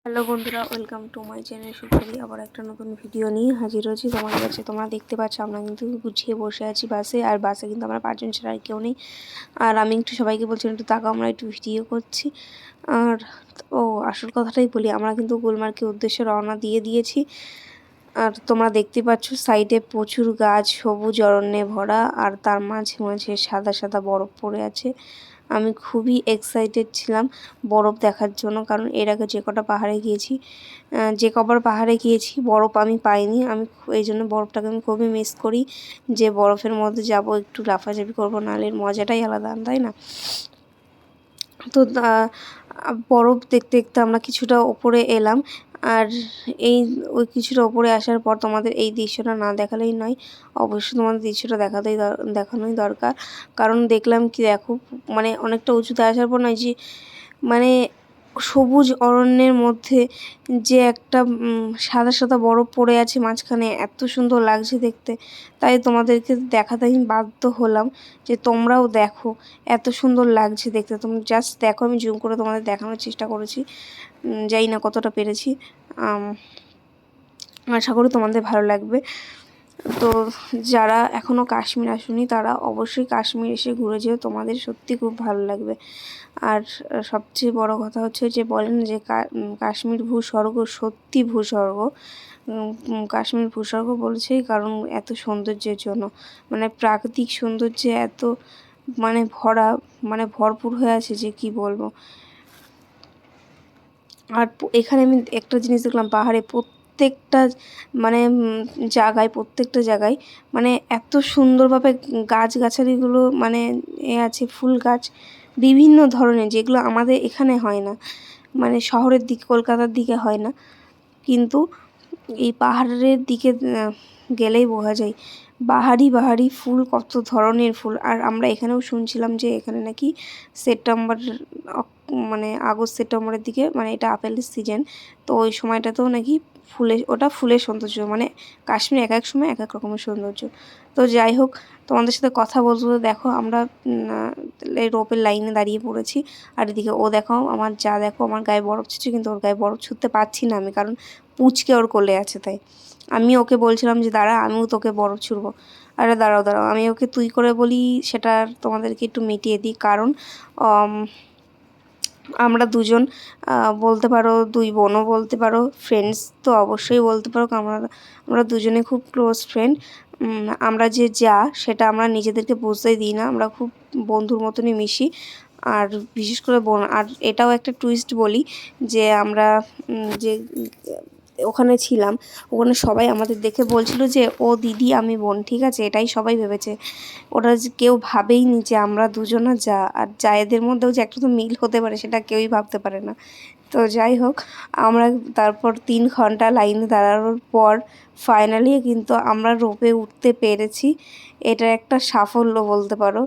Hello বন্ধুরা, welcome to my channel সুপারি। আবার একটা নতুন ভিডিও নিয়ে হাজির হয়েছি তোমাদের কাছে। তোমরা দেখতে পাচ্ছ আমরা কিন্তু গুছিয়ে বসে আছি বাসে, আর বাসে কিন্তু আমরা 5জন ছাড়া আর কেউ নেই। আর আমি একটু সবাইকে বলছিলাম একটু তাকাও, আমরা একটু ভিডিও করছি। আর আসল কথাটাই বলি, আমরা কিন্তু গুলমার্গের উদ্দেশ্যে রওনা দিয়ে দিয়েছি। আর তোমরা দেখতে পাচ্ছ সাইডে প্রচুর গাছ, সবুজ অরণ্যে ভরা, আর তার মাঝে মাঝে সাদা সাদা বরফ পড়ে আছে। আমি খুবই এক্সাইটেড ছিলাম বরফ দেখার জন্য, কারণ এর আগে যে কটা পাহাড়ে গিয়েছি, যে কবার পাহাড়ে গিয়েছি বরফ আমি পাইনি। আমি এই জন্য বরফটাকে আমি খুবই মিস করি, যে বরফের মধ্যে যাব, একটু লাফাঝাপি করবো, নাহলে মজাটাই আলাদা, তাই না? তো বরফ দেখতে দেখতে আমরা কিছুটা ওপরে এলাম। আর ওই কিছুটা ওপরে আসার পর তোমাদের এই দৃশ্যটা না দেখালেই নয়, অবশ্যই তোমাদের দৃশ্যটা দেখানোই দরকার। কারণ দেখলাম কি, দেখো, মানে অনেকটা উঁচুতে আসার পর নয় যে, মানে সবুজ অরণ্যের মধ্যে যে একটা সাদা সাদা বরফ পড়ে আছে মাঝখানে, এত সুন্দর লাগছে দেখতে। তাই তোমাদেরকে দেখাতে আমি বাধ্য হলাম যে তোমরাও দেখো, এত সুন্দর লাগছে দেখতে। তোমরা জাস্ট দেখো, আমি জুম করে তোমাদের দেখানোর চেষ্টা করেছি, জানি না কতটা পেরেছি। আশা করি তোমাদের ভালো লাগবে। তো যারা এখনও কাশ্মীর আসেনি তারা অবশ্যই কাশ্মীর এসে ঘুরে যেও, তোমাদের সত্যি খুব ভালো লাগবে। আর সবচেয়ে বড় কথা হচ্ছে যে বলেন যে কাশ্মীর ভূস্বর্গ, সত্যি ভূস্বর্গ। কাশ্মীর ভূস্বর্গ বলছেই কারণ এত সৌন্দর্যের জন্য, মানে প্রাকৃতিক সৌন্দর্যে এত ভরা, ভরপুর হয়ে আছে যে কি বলবো। আর এখানে আমি একটা জিনিস দেখলাম, পাহাড়ে প্রত্যেকটা প্রত্যেকটা জায়গায় এত সুন্দরভাবে গাছগাছালিগুলো আছে, ফুল গাছ বিভিন্ন ধরনের, যেগুলো আমাদের এখানে হয় না, শহরের দিকে, কলকাতার দিকে হয় না, কিন্তু এই পাহাড়ের দিকে গেলেই বোঝা যায় বাহারি ফুল, কত ধরনের ফুল। আর আমরা এখানেও শুনছিলাম যে এখানে নাকি সেপ্টেম্বর, আগস্ট সেপ্টেম্বরের দিকে, এটা আপেলের সিজন, তো ওই সময়টাতেও নাকি ফুলের সৌন্দর্য, কাশ্মীর এক এক সময় এক এক রকমের সৌন্দর্য। তো যাই হোক, তোমাদের সাথে কথা বলতে বলতে দেখো আমরা রোপের লাইনে দাঁড়িয়ে পড়েছি। আর এদিকে ও দেখো, দেখো আমার গায়ে বরফ ছুঁচ্ছে, কিন্তু ওর গায়ে বরফ ছুঁতে পারছি না আমি, কারণ পুচকে ওর কোলে আছে। তাই আমি ওকে বলছিলাম যে দাঁড়া, আমিও তোকে বরফ ছুঁড়বো। আরে দাঁড়াও দাঁড়াও, আমি ওকে তুই করে বলি, সেটা তোমাদেরকে একটু মিটিয়ে দিই। কারণ আমরা দুজন, বলতে পারো দুই বোনও বলতে পারো, ফ্রেন্ডস তো অবশ্যই বলতে পারো, আমরা দুজনে খুব ক্লোজ ফ্রেন্ড। আমরা সেটা আমরা নিজেদেরকে বুঝতেই দিই না, আমরা খুব বন্ধুর মতনই মিশি। আর বিশেষ করে বোন, আর এটাও একটা টুইস্ট বলি, যে আমরা যে ওখানে ছিলাম, ওখানে সবাই আমাদের দেখে বলছিল যে ও দিদি আমি বোন, ঠিক আছে, এটাই সবাই ভেবেছে। ওরা যে কেউ ভাবেইনি যে আমরা দুজনা আর জায়েদের মধ্যেও যে একটা তো মিল হতে পারে, সেটা কেউই ভাবতে পারে না। তো যাই হোক, আমরা তারপর 3 ঘন্টা লাইনে দাঁড়ানোর পর ফাইনালি কিন্তু আমরা রোপে উঠতে পেরেছি। এটা একটা সাফল্য বলতে পারো,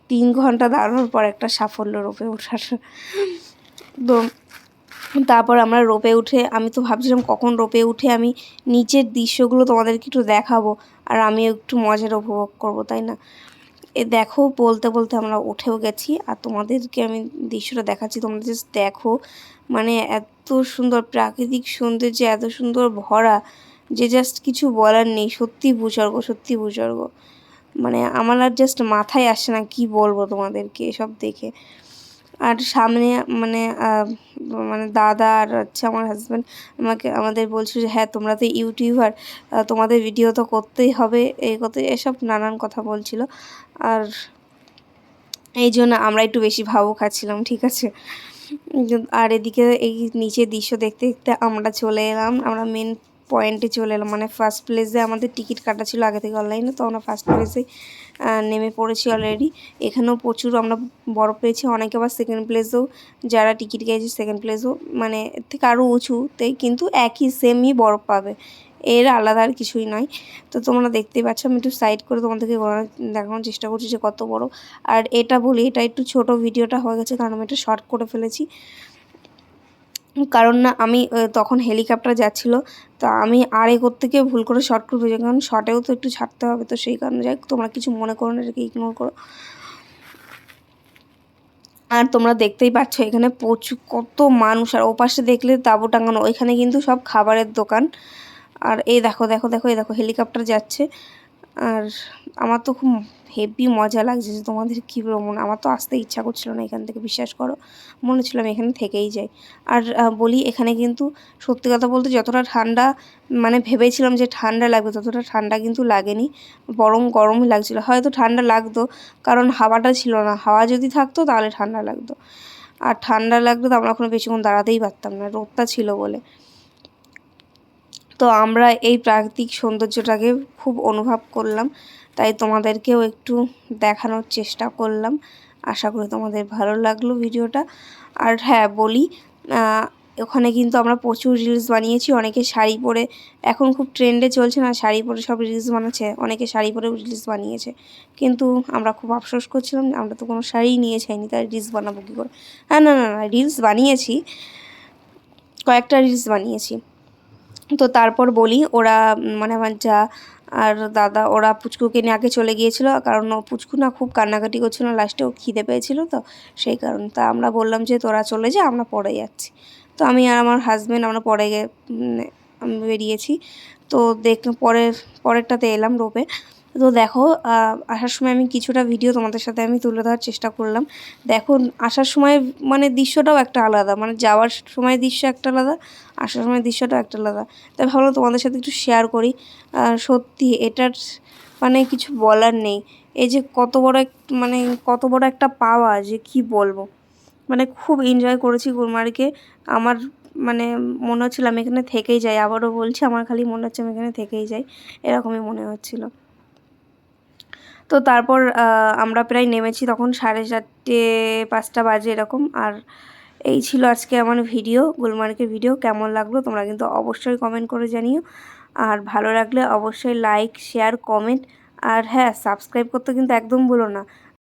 3 ঘন্টা দাঁড়ানোর পর একটা সাফল্য রোপে ওঠার। তো তারপর আমরা রোপে উঠে, আমি তো ভাবছিলাম কখন রোপে উঠে আমি নিচের দৃশ্যগুলো তোমাদেরকে একটু দেখাবো, আর আমি একটু মজার উপভোগ করবো, তাই না? দেখো, বলতে বলতে আমরা উঠেও গেছি, আর তোমাদেরকে আমি দৃশ্যটা দেখাচ্ছি, তোমরা জাস্ট দেখো। এত সুন্দর প্রাকৃতিক সৌন্দর্যে, এত সুন্দর ভরা, যে জাস্ট কিছু বলার নেই। সত্যি ভূস্বর্গ, সত্যি ভূস্বর্গ। আমার আর জাস্ট মাথায় আসে না কি বলবো তোমাদেরকে এসব দেখে। আর সামনে দাদা আর হচ্ছে আমার হাজব্যান্ড আমাদের বলছিল যে হ্যাঁ তোমরা তো ইউটিউবার, তোমাদের ভিডিও তো করতেই হবে, এসব নানান কথা বলছিল। আর এই জন্য আমরা একটু বেশি ভাবও খাচ্ছিলাম, ঠিক আছে। আর এদিকে এই নিচের দৃশ্য দেখতে দেখতে আমরা চলে এলাম, আমরা মেন পয়েন্টে চলে এলাম, ফার্স্ট প্লেসে আমাদের টিকিট কাটা ছিল আগে থেকে অনলাইনে, তো আমরা ফার্স্ট প্লেসে নেমে পড়েছি অলরেডি। এখানেও প্রচুর আমরা বরফ পেয়েছি, অনেকে আবার সেকেন্ড প্লেসেও, যারা টিকিট কেটেছে সেকেন্ড প্লেসেও, এর থেকে আরও উঁচুতে, কিন্তু একই সেমই বরফ পাবে, এর আলাদা আর কিছুই নয়। তো তোমরা দেখতেই পাচ্ছ, আমি একটু সাইড করে তোমাদেরকে দেখানোর চেষ্টা করছি যে কত বড়। আর এটা বলি, এটা একটু ছোট ভিডিওটা হয়ে গেছে, কারণ আমি এটা শর্ট করে ফেলেছি। কারণ না, আমি তখন হেলিকপ্টার যাচ্ছিলো, তো আমি আর করতে গিয়ে ভুল করে শর্ট করে ফেলেছি, কারণ শর্টেও তো একটু ছাড়তে হবে, তো সেই কারণে যাই, তোমরা কিছু মনে করো না, এটাকে ইগনোর করো। আর তোমরা দেখতেই পাচ্ছ এখানে প্রচুর কত মানুষ, আর ওপাশে দেখলে তাঁবু টাঙানো, ওইখানে কিন্তু সব খাবারের দোকান। আর এই দেখো দেখো দেখো, এই দেখো হেলিকপ্টার যাচ্ছে। আর আমার তো খুব হেভি মজা লাগছে, যে তোমাদের কী বলবো, আমার তো আসতে ইচ্ছা করছিল না এখান থেকে, বিশ্বাস করো, মনে হচ্ছিল আমি এখানে থেকেই যাই। আর বলি এখানে কিন্তু সত্যি কথা বলতে যতটা ঠান্ডা মানে ভেবেছিলাম যে ঠান্ডা লাগবে, ততটা ঠান্ডা কিন্তু লাগেনি, বরং গরমই লাগছিল। হয়তো ঠান্ডা লাগতো কারণ হাওয়াটা ছিল না, হাওয়া যদি থাকতো তাহলে ঠান্ডা লাগতো, আর ঠান্ডা লাগতো তো আমরা ওখানে বেশিক্ষণ দাঁড়াতেই পারতাম না, রোদটা ছিল বলে। তো আমরা এই প্রাকৃতিক সৌন্দর্যটাকে খুব অনুভব করলাম, তাই তোমাদেরকেও একটু দেখানোর চেষ্টা করলাম। আশা করি তোমাদের ভালো লাগলো ভিডিওটা। আর হ্যাঁ বলি, ওখানে কিন্তু আমরা প্রচুর রিলস বানিয়েছি। অনেকে শাড়ি পরে, এখন খুব ট্রেন্ডে চলছে না, শাড়ি পরে সব রিলস বানাচ্ছে, অনেকে শাড়ি পরেও রিলস বানিয়েছে। কিন্তু আমরা খুব আফসোস করছিলাম, আমরা তো কোনো শাড়িই নিয়ে যাইনি, তাই রিলস বানাবো কী করে। হ্যাঁ না না না, রিলস বানিয়েছি, কয়েকটা রিলস বানিয়েছি। তো তারপর বলি ওরা মানে আমার যা আর দাদা ওরা পুচকুকে নিয়ে আগে চলে গিয়েছিল, কারণ ও পুচকু না খুব কান্নাকাটি করছিল, লাস্টে ও খিদে পেয়েছিল, তো সেই কারণে তা আমরা বললাম যে তোরা চলে যা, আমরা পরে যাচ্ছি। তো আমি আর আমার হাজব্যান্ড আমরা পরে আমি বেরিয়েছি। তো পরেরটাতে এলাম রোপে। তো দেখো আসার সময় আমি কিছুটা ভিডিও তোমাদের সাথে আমি তুলে ধরার চেষ্টা করলাম। দেখো আসার সময় মানে দৃশ্যটাও একটা আলাদা, মানে যাওয়ার সময় দৃশ্য একটা আলাদা, আসার সময় দৃশ্যটাও একটা আলাদা। তাই ভাবলাম তোমাদের সাথে একটু শেয়ার করি। সত্যি এটার মানে কিছু বলার নেই। এই যে কত বড় একটা পাওয়া, যে কি বলবো, মানে খুব এনজয় করেছি গুলমার্গে। আমার মানে মনে হচ্ছিল আমি এখানে থেকেই যাই, আবারও বলছি আমার খালি মনে হচ্ছে আমি এখানে থেকেই যাই, এরকমই মনে হচ্ছিল। তো তারপর আমরা প্রায় নেমেছি তখন 4:30-5টা বাজে এরকম। আর এই ছিল আজকে আমার ভিডিও, গুলমার্গের ভিডিও। কেমন লাগলো তোমরা কিন্তু অবশ্যই কমেন্ট করে জানিও, আর ভালো লাগলে অবশ্যই লাইক শেয়ার কমেন্ট, আর হ্যাঁ সাবস্ক্রাইব করতে কিন্তু একদম ভুলো না।